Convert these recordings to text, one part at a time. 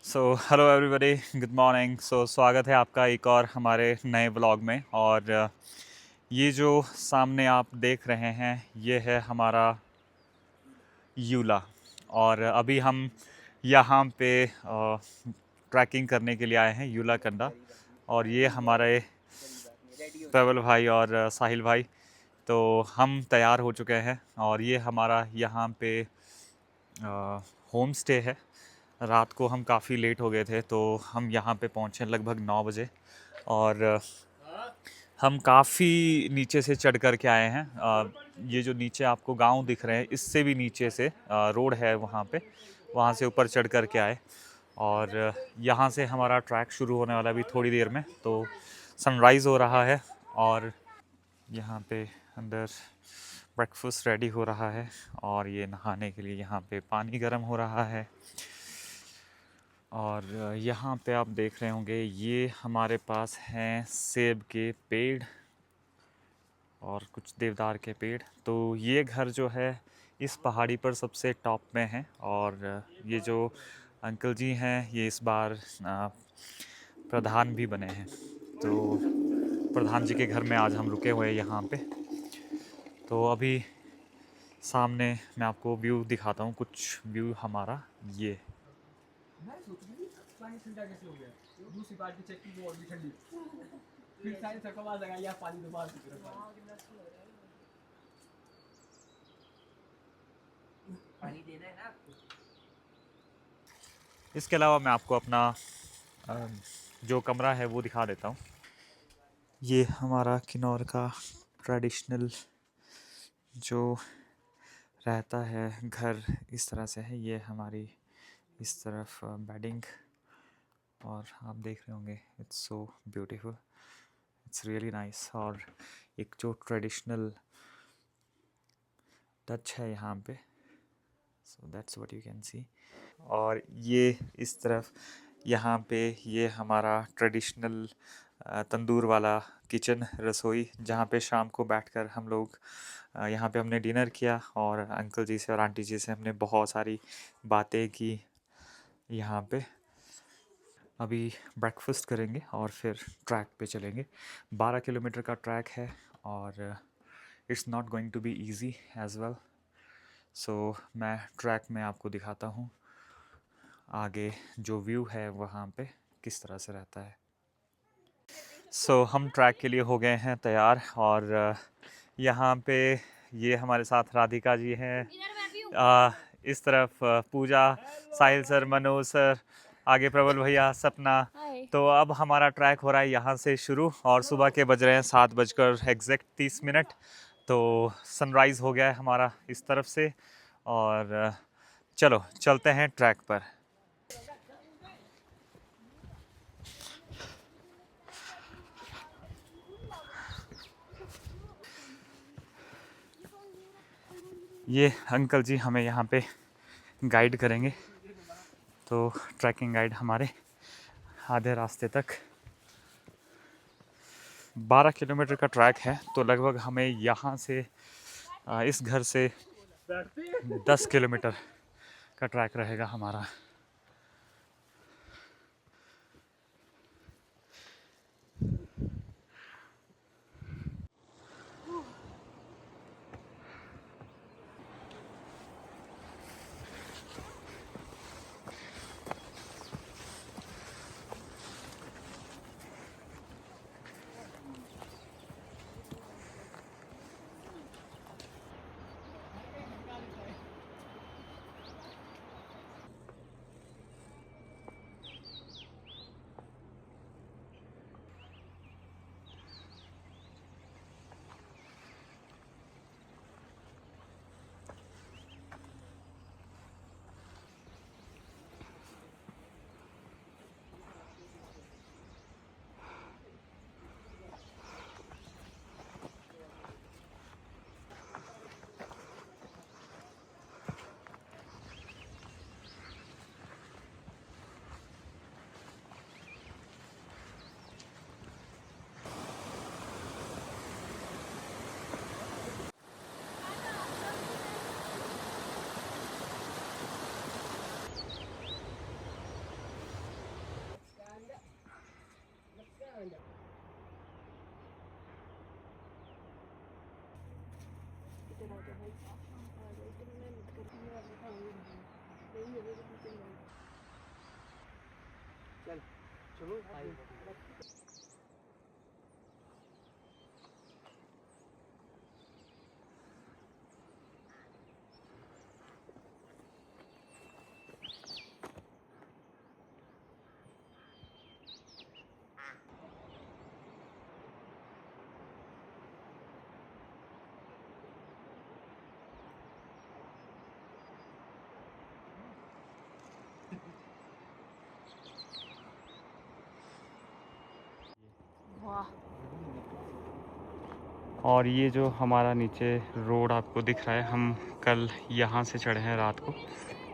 So hello everybody, good morning. स्वागत है आपका एक और हमारे नए व्लॉग में। और ये जो सामने आप देख रहे हैं ये है हमारा यूला। और अभी हम यहाँ पे ट्रैकिंग करने के लिए आए हैं यूला कंडा। और ये हमारे प्रबल भाई और साहिल भाई, तो हम तैयार हो चुके हैं। और ये हमारा यहाँ पे होम स्टे है। रात को हम काफ़ी लेट हो गए थे तो हम यहाँ पे पहुँचे लगभग 9 बजे। और हम काफ़ी नीचे से चढ़ कर के आए हैं। ये जो नीचे आपको गांव दिख रहे हैं इससे भी नीचे से रोड है वहाँ पे, वहाँ से ऊपर चढ़ कर के आए। और यहाँ से हमारा ट्रैक शुरू होने वाला है अभी थोड़ी देर में। तो सनराइज़ हो रहा है और यहाँ पे अंदर ब्रेकफास्ट रेडी हो रहा है। और ये नहाने के लिए यहाँ पे पानी गर्म हो रहा है। और यहाँ पे आप देख रहे होंगे ये हमारे पास हैं सेब के पेड़ और कुछ देवदार के पेड़। तो ये घर जो है इस पहाड़ी पर सबसे टॉप में है। और ये जो अंकल जी हैं ये इस बार प्रधान भी बने हैं। तो प्रधान जी के घर में आज हम रुके हुए हैं यहाँ पे। तो अभी सामने मैं आपको व्यू दिखाता हूँ, कुछ व्यू हमारा ये। मैं सोच रही थी पानी ठंडा कैसे हो गया। दूसरी बाल्टी चेक की वो और भी ठंडी। फिर साइंस का आवाज आया यार पानी तो बाहर की तरफ पानी देना है ना आपको। इसके अलावा मैं आपको अपना अ, जो कमरा है वो दिखा देता हूँ। ये हमारा किन्नौर का ट्रेडिशनल जो रहता है घर इस तरह से है। ये हमारी इस तरफ बेडिंग, और आप देख रहे होंगे it's so beautiful, it's really nice. और एक जो ट्रेडिशनल टच है यहाँ पे, so that's what you can see. और ये इस तरफ यहाँ पे ये हमारा ट्रेडिशनल तंदूर वाला किचन, रसोई, जहाँ पे शाम को बैठकर हम लोग यहाँ पे हमने डिनर किया। और अंकल जी से और आंटी जी से हमने बहुत सारी बातें की यहाँ पे। अभी ब्रेकफास्ट करेंगे और फिर ट्रैक पे चलेंगे। 12 किलोमीटर का ट्रैक है और it's not going to be easy as well. So मैं ट्रैक में आपको दिखाता हूँ आगे जो व्यू है वहाँ पे किस तरह से रहता है। सो हम ट्रैक के लिए हो गए हैं तैयार। और यहाँ पे ये हमारे साथ राधिका जी हैं, इस तरफ पूजा, साहिल सर, मनोज सर, आगे प्रबल भैया, सपना। तो अब हमारा ट्रैक हो रहा है यहाँ से शुरू और सुबह के बज रहे हैं 7:30। तो सनराइज़ हो गया है हमारा इस तरफ से। और चलो चलते हैं ट्रैक पर। ये अंकल जी हमें यहाँ पे गाइड करेंगे। तो ट्रैकिंग गाइड हमारे आधे रास्ते तक। 12 किलोमीटर का ट्रैक है तो लगभग हमें यहाँ से इस घर से 10 किलोमीटर का ट्रैक रहेगा हमारा। चल चलो वाह। और ये जो हमारा नीचे रोड आपको दिख रहा है, हम कल यहाँ से चढ़े हैं रात को,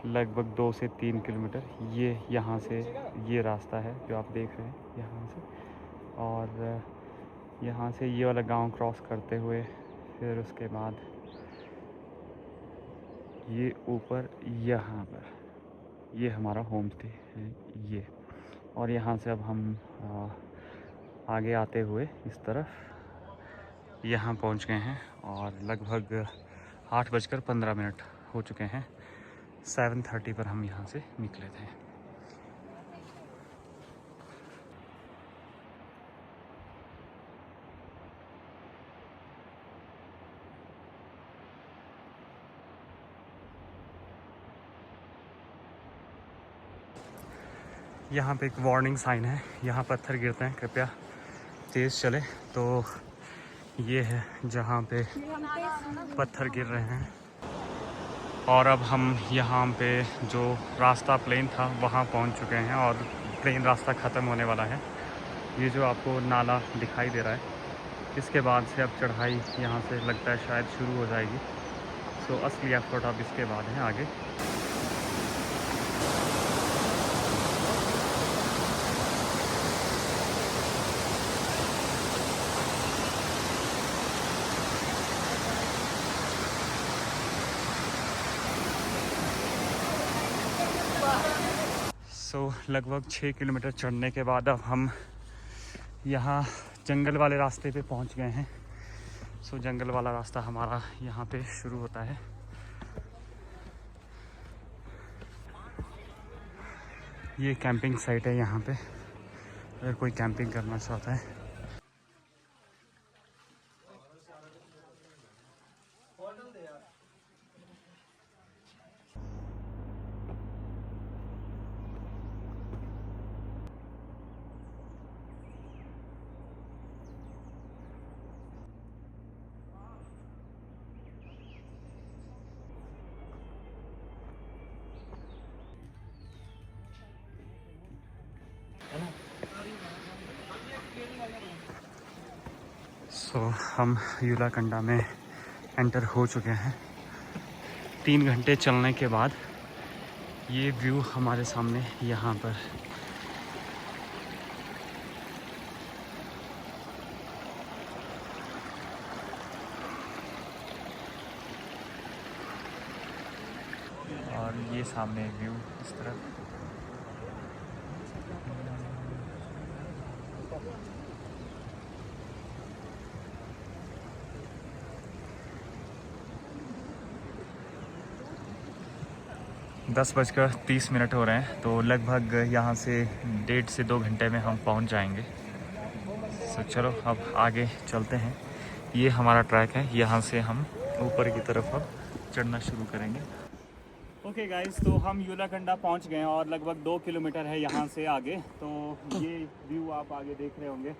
लगभग 2 से 3 किलोमीटर। ये यहाँ से ये रास्ता है जो आप देख रहे हैं यहाँ से, और यहाँ से ये वाला गांव क्रॉस करते हुए फिर उसके बाद ये ऊपर यहाँ पर ये हमारा होम स्टे है ये। और यहाँ से अब हम आगे आते हुए इस तरफ यहाँ पहुँच गए हैं, और लगभग 8:15 हो चुके हैं। 7:30 पर हम यहाँ से निकले थे। यहाँ पे एक वार्निंग साइन है, यहाँ पत्थर गिरते हैं, कृपया तेज़ चले। तो ये है जहाँ पे पत्थर गिर रहे हैं। और अब हम यहाँ पे जो रास्ता प्लेन था वहाँ पहुँच चुके हैं, और प्लेन रास्ता ख़त्म होने वाला है। ये जो आपको नाला दिखाई दे रहा है, इसके बाद से अब चढ़ाई यहाँ से लगता है शायद शुरू हो जाएगी। सो असली एफर्ट अब इसके बाद है आगे। लगभग 6 किलोमीटर चढ़ने के बाद अब हम यहाँ जंगल वाले रास्ते पे पहुँच गए हैं। जंगल वाला रास्ता हमारा यहाँ पे शुरू होता है। ये कैंपिंग साइट है, यहाँ पे अगर कोई कैंपिंग करना चाहता है। हम यूलाकंडा में एंटर हो चुके हैं। 3 घंटे चलने के बाद ये व्यू हमारे सामने यहाँ पर। और ये सामने व्यू इस तरफ। 10:30 हो रहे हैं, तो लगभग यहाँ से 1.5 से 2 घंटे में हम पहुँच जाएंगे। चलो अब आगे चलते हैं। ये हमारा ट्रैक है, यहाँ से हम ऊपर की तरफ अब चढ़ना शुरू करेंगे। ओके गाइस, तो हम यूलाकंडा पहुँच गए हैं और लगभग 2 किलोमीटर है यहाँ से आगे। तो ये व्यू आप आगे देख रहे होंगे।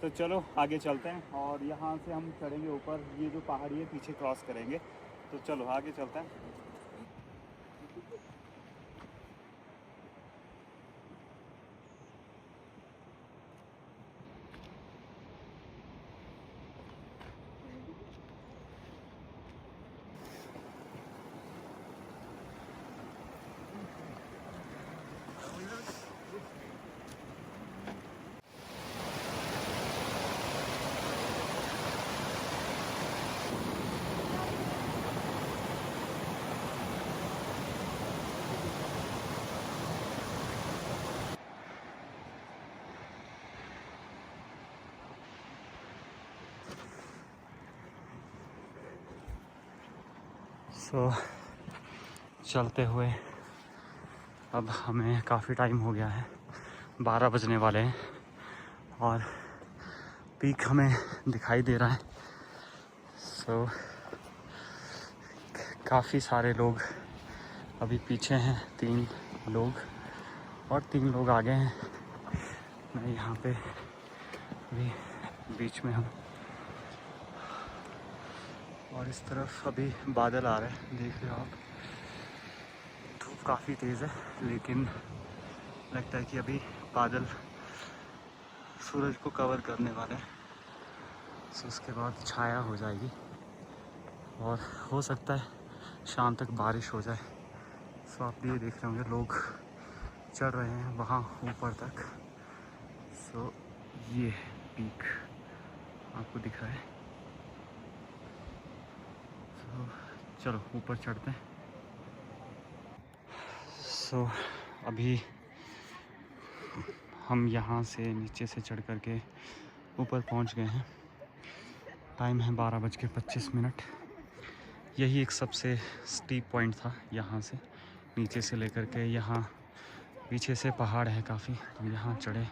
तो चलो आगे चलते हैं, और यहाँ से हम चढ़ेंगे ऊपर। ये जो पहाड़ी है पीछे क्रॉस करेंगे। तो चलो आगे चलते हैं। चलते हुए अब हमें काफ़ी टाइम हो गया है, 12 बजने वाले हैं और पीक हमें दिखाई दे रहा है। सो काफ़ी सारे लोग अभी पीछे हैं, 3 लोग और 3 लोग आगे हैं। मैं यहाँ पे अभी बीच में हूँ और इस तरफ अभी बादल आ रहे हैं, देख रहे हो आप। धूप काफ़ी तेज़ है लेकिन लगता है कि अभी बादल सूरज को कवर करने वाले हैं। सो उसके बाद छाया हो जाएगी और हो सकता है शाम तक बारिश हो जाए। सो आप ये देख रहे होंगे लोग चढ़ रहे हैं वहाँ ऊपर तक। सो ये पीक आपको दिखा है। सो चलो ऊपर चढ़ते हैं। सो अभी हम यहाँ से नीचे से चढ़ कर के ऊपर पहुँच गए हैं। टाइम है 12:25। यही एक सबसे स्टीप पॉइंट था। यहाँ से नीचे से लेकर के यहाँ पीछे से पहाड़ है काफ़ी, तो यहाँ चढ़े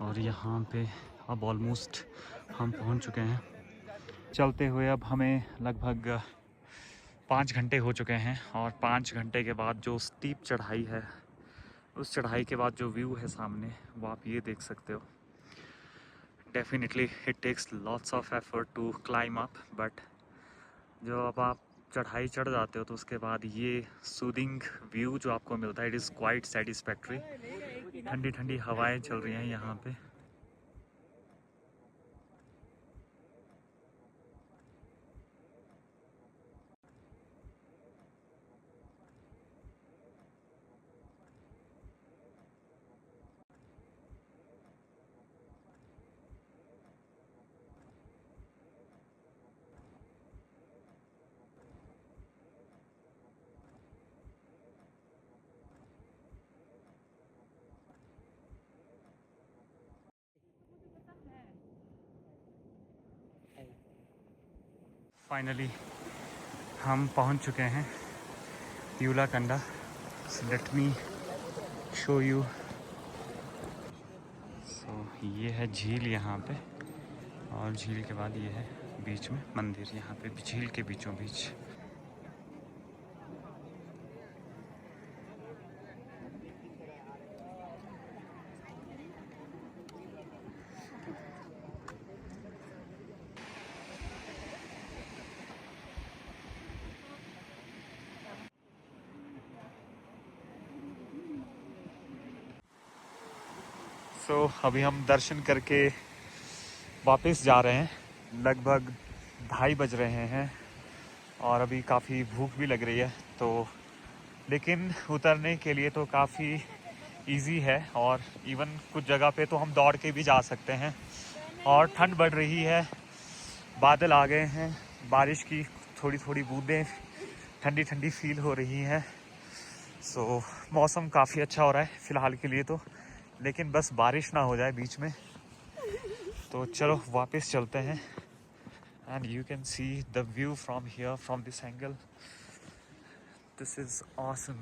और यहाँ पे अब ऑलमोस्ट हम पहुँच चुके हैं। चलते हुए अब हमें लगभग 5 घंटे हो चुके हैं और 5 घंटे के बाद जो स्टीप चढ़ाई है, उस चढ़ाई के बाद जो व्यू है सामने, वो आप ये देख सकते हो। Definitely it takes lots of effort to climb up, but जो अब आप चढ़ाई चढ़ जाते हो तो उसके बाद ये सूदिंग व्यू जो आपको मिलता है, इट इज़ क्वाइट सेटिस्फैक्ट्री। ठंडी ठंडी हवाएं चल रही हैं यहाँ पे। फाइनली हम पहुँच चुके हैं ट्यूलाकंडा। Let me show you. So ये है झील यहाँ पे और झील के बाद ये है बीच में मंदिर, यहाँ पे झील के बीचों बीच। सो अभी हम दर्शन करके वापस जा रहे हैं। लगभग 2:30 बज रहे हैं और अभी काफ़ी भूख भी लग रही है, तो लेकिन उतरने के लिए तो काफ़ी इजी है और इवन कुछ जगह पे तो हम दौड़ के भी जा सकते हैं। और ठंड बढ़ रही है, बादल आ गए हैं, बारिश की थोड़ी थोड़ी बूंदें ठंडी ठंडी फील हो रही हैं। सो मौसम काफ़ी अच्छा हो रहा है फ़िलहाल के लिए तो, लेकिन बस बारिश ना हो जाए बीच में। तो चलो वापस चलते हैं। And you can see the view from here, from this angle. This is awesome,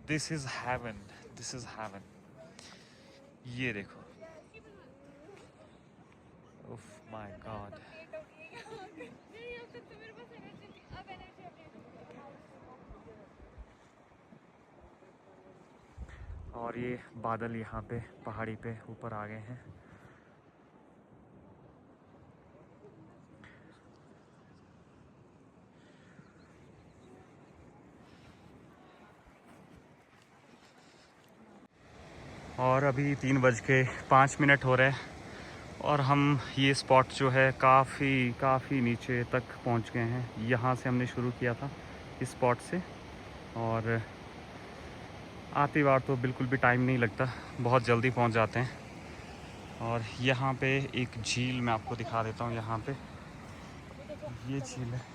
this is haven, this is haven. ये देखो, ओह माय गॉड। और ये बादल यहाँ पे पहाड़ी पे ऊपर आ गए हैं। और अभी 3:05 हो रहे हैं और हम ये स्पॉट जो है काफ़ी नीचे तक पहुँच गए हैं। यहाँ से हमने शुरू किया था इस स्पॉट से और आती बार तो बिल्कुल भी टाइम नहीं लगता, बहुत जल्दी पहुँच जाते हैं। और यहाँ पे एक झील मैं आपको दिखा देता हूँ। यहाँ पे ये झील है।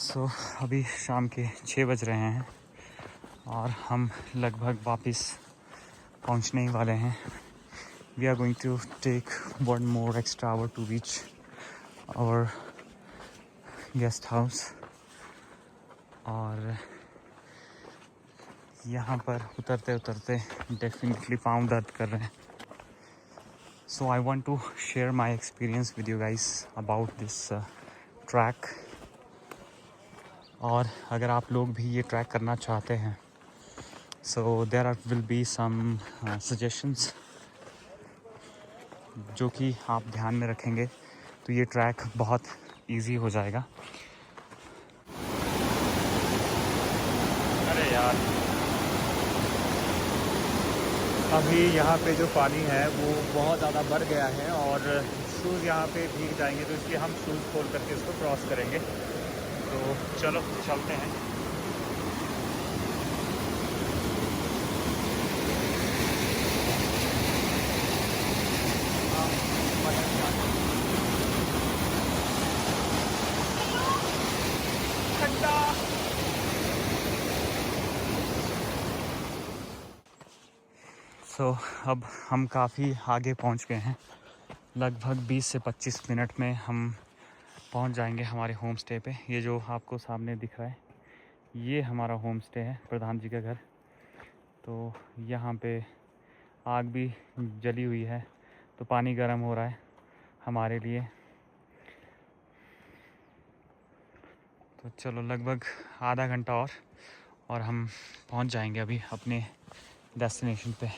सो अभी शाम के 6 बज रहे हैं और हम लगभग वापस पहुंचने ही वाले हैं. We are going to take 1 more extra hour to reach our guest house. और यहाँ पर उतरते उतरते डेफिनेटली पाँव दर्द कर रहे हैं. So I want to share my experience with you guys about this track. और अगर आप लोग भी ये ट्रैक करना चाहते हैं so there will be some suggestions जो कि आप ध्यान में रखेंगे तो ये ट्रैक बहुत इजी हो जाएगा. अरे यार, अभी यहाँ पे जो पानी है वो बहुत ज़्यादा बढ़ गया है और शूज़ यहाँ पे भीग जाएंगे, तो इसलिए हम शूज़ खोल करके इसको क्रॉस करेंगे. तो चलो चलते हैं. सो अब हम काफ़ी आगे पहुंच गए हैं. लगभग 20 से 25 मिनट में हम पहुंच जाएंगे हमारे होम स्टे पे. ये जो आपको सामने दिख रहा है ये हमारा होम स्टे है, प्रधान जी का घर. तो यहाँ पे आग भी जली हुई है तो पानी गर्म हो रहा है हमारे लिए. तो चलो लगभग आधा घंटा और हम पहुंच जाएंगे अभी अपने डेस्टिनेशन पे.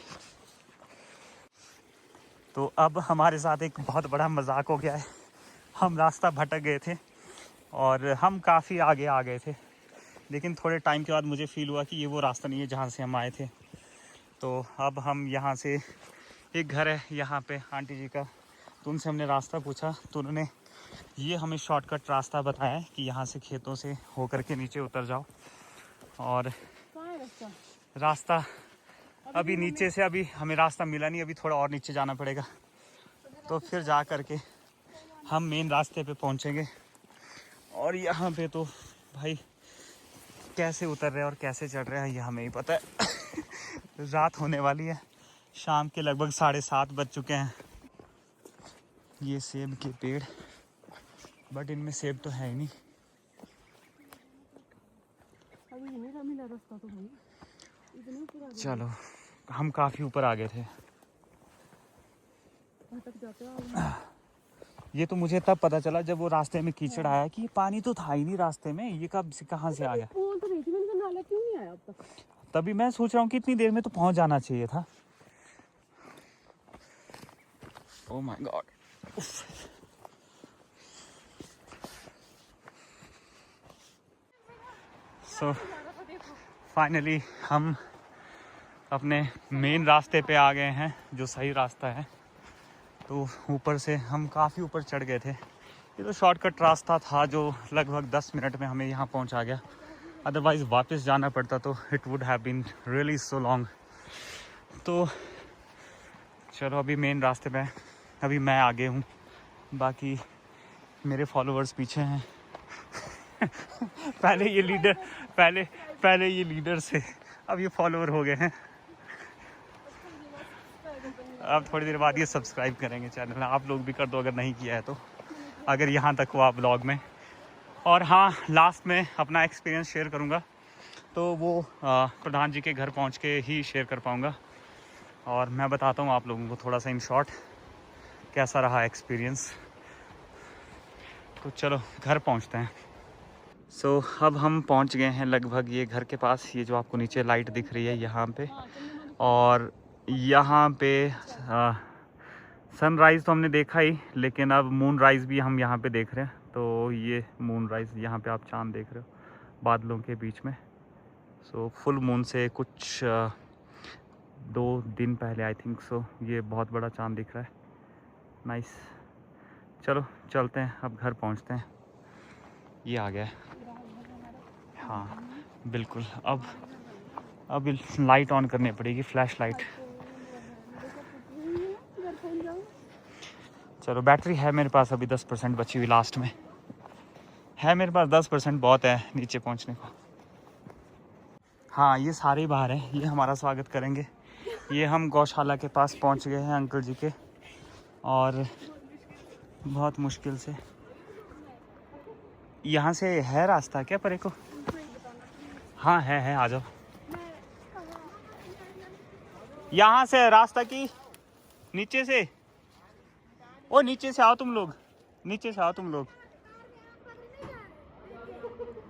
तो अब हमारे साथ एक बहुत बड़ा मजाक हो गया है. हम रास्ता भटक गए थे और हम काफ़ी आगे आ गए थे, लेकिन थोड़े टाइम के बाद मुझे फ़ील हुआ कि ये वो रास्ता नहीं है जहाँ से हम आए थे. तो अब हम यहाँ से, एक घर है यहाँ पे आंटी जी का, तो उनसे हमने रास्ता पूछा तो उन्होंने ये हमें शॉर्टकट रास्ता बताया है कि यहाँ से खेतों से होकर के नीचे उतर जाओ. और रास्ता अभी नीचे से, अभी हमें रास्ता मिला नहीं, अभी थोड़ा और नीचे जाना पड़ेगा तो फिर जा करके हम मेन रास्ते पे पहुँचेंगे. और यहाँ पे तो भाई कैसे उतर रहे हैं और कैसे चढ़ रहे हैं ये हमें ही पता है. रात होने वाली है, शाम के लगभग 7:30 बज चुके हैं. ये सेब के पेड़, बट इनमें सेब तो है ही नहीं. चलो हम काफ़ी ऊपर आ गए थे. ये तो मुझे तब पता चला जब वो रास्ते में कीचड़ आया कि ये पानी तो था ही नहीं रास्ते में, ये कब से कहाँ से आ गया. क्यों नहीं आया अब तक? तभी मैं सोच रहा हूँ कि इतनी देर में तो पहुँच जाना चाहिए था. Oh my God. So finally हम अपने मेन रास्ते पे आ गए हैं जो सही रास्ता है. तो ऊपर से हम काफ़ी ऊपर चढ़ गए थे. ये तो शॉर्टकट रास्ता था जो लगभग 10 मिनट में हमें यहाँ पहुँचा गया. अदरवाइज़ वापस जाना पड़ता तो it would have been really so long. तो चलो अभी मेन रास्ते पे, अभी मैं आगे हूँ, बाकी मेरे फॉलोअर्स पीछे हैं. पहले ये लीडर से, अब ये फॉलोअर हो गए हैं. अब थोड़ी देर बाद ये सब्सक्राइब करेंगे चैनल. आप लोग भी कर दो अगर नहीं किया है तो, अगर यहाँ तक हुआ ब्लॉग में. और हाँ, लास्ट में अपना एक्सपीरियंस शेयर करूँगा तो वो प्रधान जी के घर पहुँच के ही शेयर कर पाऊँगा. और मैं बताता हूँ आप लोगों को थोड़ा सा इन शॉर्ट कैसा रहा एक्सपीरियंस. तो चलो घर पहुँचते हैं. सो अब हम पहुँच गए हैं लगभग ये घर के पास. ये जो आपको नीचे लाइट दिख रही है यहाँ पे, और यहाँ पे सनराइज़ तो हमने देखा ही, लेकिन अब मून राइज़ भी हम यहाँ पे देख रहे हैं. तो ये मून राइज़, यहाँ पे आप चांद देख रहे हो बादलों के बीच में. सो फुल मून से कुछ 2 दिन पहले आई थिंक सो ये बहुत बड़ा चांद दिख रहा है. नाइस. चलो चलते हैं, अब घर पहुँचते हैं. ये आ गया है. हाँ बिल्कुल. अब लाइट ऑन करनी पड़ेगी, फ्लैश लाइट. चलो बैटरी है मेरे पास अभी 10% बची हुई लास्ट में. है मेरे पास 10% बहुत है नीचे पहुंचने को। हाँ, ये सारे बाहर हैं, ये हमारा स्वागत करेंगे। ये हम गौशाला के पास पहुंच गए हैं अंकल जी के, और बहुत मुश्किल से यहाँ से है रास्ता क्या परे को? हाँ है, आ जाओ। यहाँ से रास्ता की नीचे से, ओ नीचे से आओ तुम लोग, नीचे से आओ तुम लोग।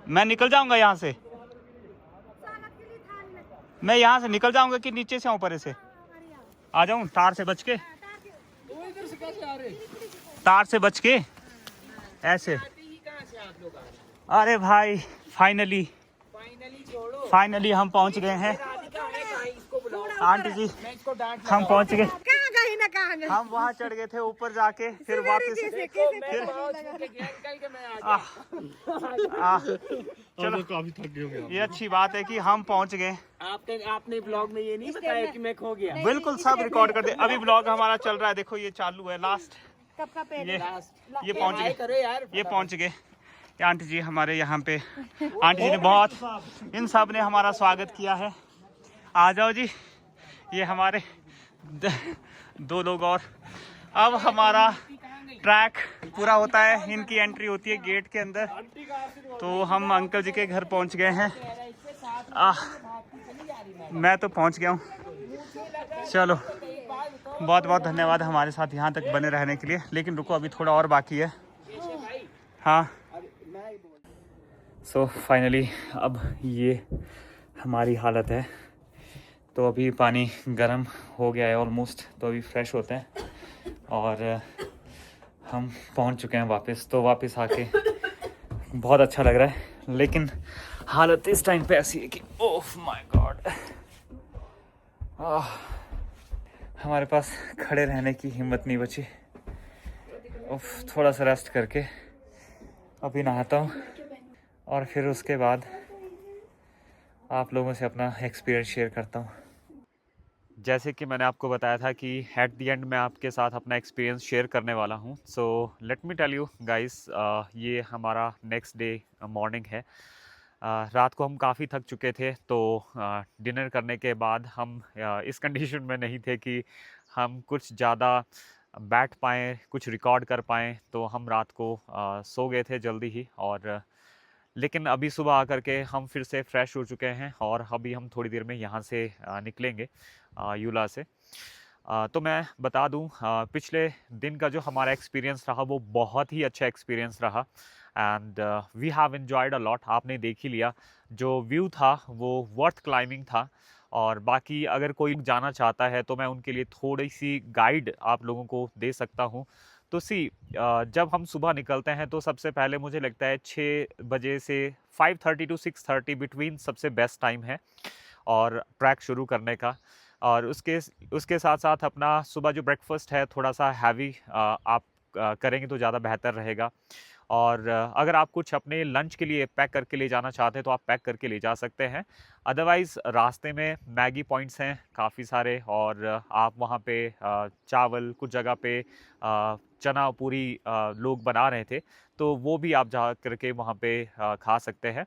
मैं निकल जाऊंगा यहाँ से, मैं यहाँ से निकल जाऊंगा कि नीचे से आऊँ परे से आ जाऊँ? तार से बच के, वो इधर से कैसे आ रहे? तार से बच के ऐसे। कहाँ से आप लोग आ रहे? अरे भाई फाइनली छोड़ो, फाइनली हम पहुंच गए हैं। राधिका है कहाँ? इसको बुलाओ। आंटी जी मैं इसको डांट हम पहुंच गए। कहाँ गई ना कहाँ गई? हम वहाँ चढ़ गए थे ऊपर जाके, फिर वापस चलो, काफी थक गए। ये अच्छी बात है कि हम पहुंच गए। आपने ब्लॉग में ये नहीं बताया कि मैं खो गया। बिल्कुल सब रिकॉर्ड कर दे। अभी ब्लॉग हमारा चल रहा है, देखो ये चालू है। लास्ट कब का पहले ये पहुंच गए, करो यार, ये पहुंच गए। ये आंटी जी हमारे यहाँ पे, आंटी जी ने बहुत, इन सब ने हमारा स्वागत किया है। आ जाओ जी, ये हमारे दो लोग और। अब हमारा ट्रैक पूरा होता है, इनकी एंट्री होती है गेट के अंदर। तो हम अंकल जी के घर पहुंच गए हैं। मैं तो पहुंच गया हूँ। चलो, बहुत बहुत धन्यवाद हमारे साथ यहाँ तक बने रहने के लिए। लेकिन रुको, अभी थोड़ा और बाकी है। हाँ, सो फाइनली अब ये हमारी हालत है। तो अभी पानी गर्म हो गया है ऑलमोस्ट, तो अभी फ्रेश होते हैं और हम पहुंच चुके हैं वापस। तो वापस आके बहुत अच्छा लग रहा है, लेकिन हालत इस टाइम पे ऐसी है कि ओह माय गॉड, हमारे पास खड़े रहने की हिम्मत नहीं बची। थोड़ा सा रेस्ट करके अभी नहाता हूँ और फिर उसके बाद आप लोगों से अपना एक्सपीरियंस शेयर करता हूँ। जैसे कि मैंने आपको बताया था कि एट द एंड मैं आपके साथ अपना एक्सपीरियंस शेयर करने वाला हूँ। So let me tell you guys, ये हमारा नेक्स्ट डे मॉर्निंग है। रात को हम काफ़ी थक चुके थे, तो डिनर करने के बाद हम इस कंडीशन में नहीं थे कि हम कुछ ज़्यादा बैठ पाएँ, कुछ रिकॉर्ड कर पाएँ। तो हम रात को सो गए थे जल्दी ही। और लेकिन अभी सुबह आकर के हम फिर से फ्रेश हो चुके हैं और अभी हम थोड़ी देर में यहाँ से निकलेंगे यूला से। तो मैं बता दूं, पिछले दिन का जो हमारा एक्सपीरियंस रहा वो बहुत ही अच्छा एक्सपीरियंस रहा and we have enjoyed a lot. आपने देख ही लिया, जो व्यू था वो वर्थ क्लाइंबिंग था। और बाकी अगर कोई जाना चाहता है तो मैं उनके लिए थोड़ी सी गाइड आप लोगों को दे सकता हूँ। तो जब हम सुबह निकलते हैं तो सबसे पहले मुझे लगता है 6 बजे से 5:30 टू 6:30 बिटवीन सबसे बेस्ट टाइम है और ट्रैक शुरू करने का। और उसके साथ साथ अपना सुबह जो ब्रेकफास्ट है थोड़ा सा हैवी आप करेंगे तो ज़्यादा बेहतर रहेगा। और अगर आप कुछ अपने लंच के लिए पैक करके ले जाना चाहते हैं तो आप पैक करके ले जा सकते हैं। अदरवाइज़ रास्ते में मैगी पॉइंट्स हैं काफ़ी सारे, और आप वहाँ पे चावल, कुछ जगह पे चना पूरी लोग बना रहे थे, तो वो भी आप जा करके वहाँ पे खा सकते हैं।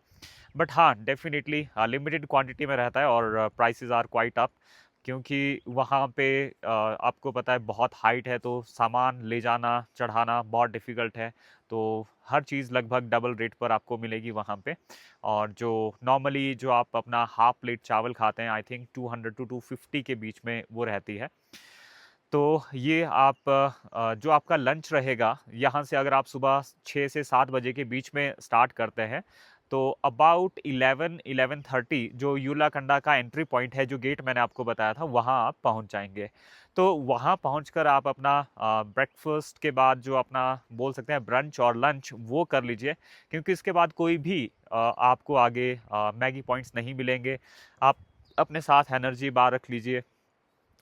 बट हाँ, डेफिनेटली लिमिटेड क्वांटिटी में रहता है और प्राइसेस आर क्वाइट अप, क्योंकि वहाँ पे आपको पता है बहुत हाइट है, तो सामान ले जाना चढ़ाना बहुत डिफ़िकल्ट है। तो हर चीज़ लगभग डबल रेट पर आपको मिलेगी वहाँ पे। और जो नॉर्मली जो आप अपना हाफ प्लेट चावल खाते हैं, आई थिंक 200 टू 250 के बीच में वो रहती है। तो ये आप जो आपका लंच रहेगा, यहाँ से अगर आप सुबह 6 से 7 बजे के बीच में स्टार्ट करते हैं तो अबाउट 11-11:30 जो यूलाकंडा का एंट्री पॉइंट है, जो गेट मैंने आपको बताया था, वहाँ आप पहुँच जाएंगे। तो वहाँ पहुँचकर आप अपना ब्रेकफास्ट के बाद जो अपना बोल सकते हैं ब्रंच और लंच वो कर लीजिए, क्योंकि इसके बाद कोई भी आपको आगे मैगी पॉइंट्स नहीं मिलेंगे। आप अपने साथ एनर्जी बार रख लीजिए।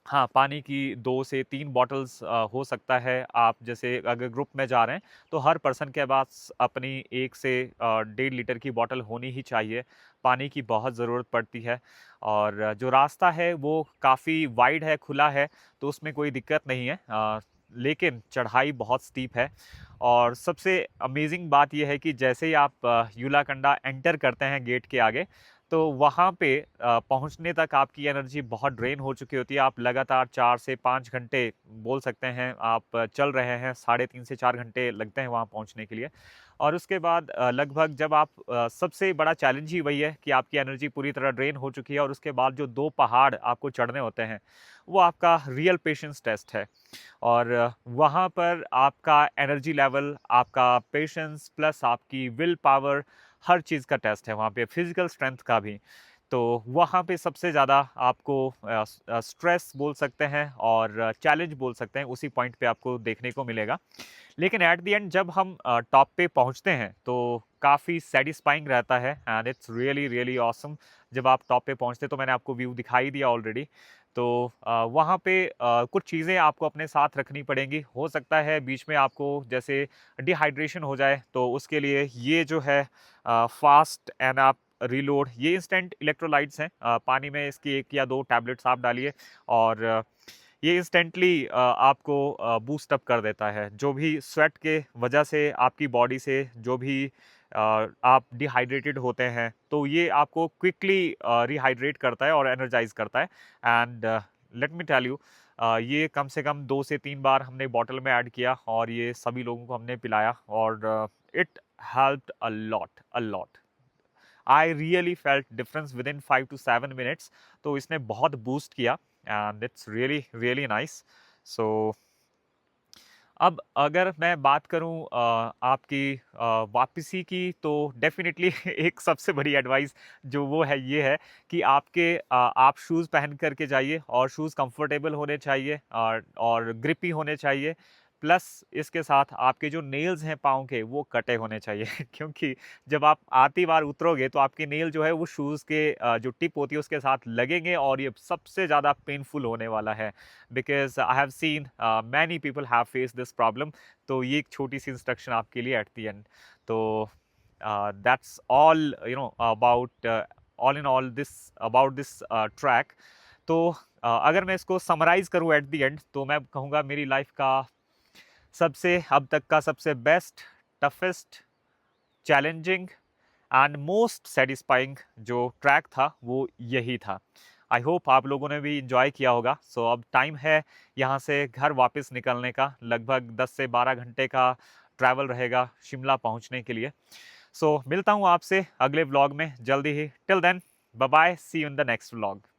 हाँ, पानी की 2 से 3 बॉटल्स हो सकता है। आप जैसे अगर ग्रुप में जा रहे हैं तो हर पर्सन के पास अपनी 1 से 1.5 लीटर की बॉटल होनी ही चाहिए। पानी की बहुत ज़रूरत पड़ती है। और जो रास्ता है वो काफ़ी वाइड है, खुला है, तो उसमें कोई दिक्कत नहीं है। लेकिन चढ़ाई बहुत स्टीप है। और सबसे अमेजिंग बात यह है कि जैसे ही आप यूलाकंडा एंटर करते हैं गेट के आगे, तो वहाँ पे पहुँचने तक आपकी एनर्जी बहुत ड्रेन हो चुकी होती है। आप लगातार 4 से 5 घंटे बोल सकते हैं आप चल रहे हैं, 3.5 से 4 घंटे लगते हैं वहाँ पहुँचने के लिए। और उसके बाद लगभग जब सबसे बड़ा चैलेंज ही वही है कि आपकी एनर्जी पूरी तरह ड्रेन हो चुकी है और उसके बाद जो 2 पहाड़ आपको चढ़ने होते हैं, वो आपका रियल पेशेंस टेस्ट है। और वहाँ पर आपका एनर्जी लेवल, आपका पेशेंस प्लस आपकी विल पावर, हर चीज़ का टेस्ट है वहाँ पे, फिजिकल स्ट्रेंथ का भी। तो वहाँ पे सबसे ज़्यादा आपको स्ट्रेस बोल सकते हैं और चैलेंज बोल सकते हैं, उसी पॉइंट पे आपको देखने को मिलेगा। लेकिन एट द एंड जब हम टॉप पे पहुँचते हैं तो काफ़ी सेटिस्फाइंग रहता है and it's really really awesome. जब आप टॉप पे पहुँचते हैं तो मैंने आपको व्यू दिखाई दिया ऑलरेडी। तो वहाँ पे कुछ चीज़ें आपको अपने साथ रखनी पड़ेंगी। हो सकता है बीच में आपको जैसे डिहाइड्रेशन हो जाए, तो उसके लिए ये जो है फास्ट एंड आप रीलोड, ये इंस्टेंट इलेक्ट्रोलाइट्स हैं। पानी में इसकी 1 या 2 टैबलेट्स आप डालिए और ये इंस्टेंटली आपको बूस्ट अप कर देता है। जो भी स्वेट के वजह से आपकी बॉडी से जो भी आप डिहाइड्रेटेड होते हैं, तो ये आपको क्विकली रिहाइड्रेट करता है और एनर्जाइज करता है। And let me tell you, ये कम से कम 2 से 3 बार हमने बॉटल में ऐड किया और ये सभी लोगों को हमने पिलाया और it helped a lot, a lot. I really felt difference within 5 to 7 minutes. तो इसने बहुत बूस्ट किया and it's really really nice. So अब अगर मैं बात करूं आपकी वापसी की, तो डेफिनेटली एक सबसे बड़ी एडवाइस जो वो है ये है कि आप शूज़ पहन कर के जाइए और शूज़ कंफर्टेबल होने चाहिए और ग्रिपी होने चाहिए। प्लस इसके साथ आपके जो नेल्स हैं पाँव के, वो कटे होने चाहिए क्योंकि जब आप आती बार उतरोगे तो आपके नेल जो है वो शूज़ के जो टिप होती है उसके साथ लगेंगे और ये सबसे ज़्यादा पेनफुल होने वाला है। Because I have seen many people have face this problem. तो ये एक छोटी सी इंस्ट्रक्शन आपके लिए एट द एंड। तो that's all you know about all in all this about this track. तो अगर मैं इसको समराइज करूँ एट द एंड, तो मैं कहूँगा मेरी लाइफ का सबसे अब तक का सबसे best, toughest, challenging and most satisfying जो ट्रैक था वो यही था। आई होप आप लोगों ने भी इंजॉय किया होगा। सो अब टाइम है यहाँ से घर वापस निकलने का। लगभग 10 से 12 घंटे का ट्रैवल रहेगा शिमला पहुँचने के लिए। सो मिलता हूँ आपसे अगले व्लॉग में जल्दी ही। Till then, bye bye, see you in the next vlog.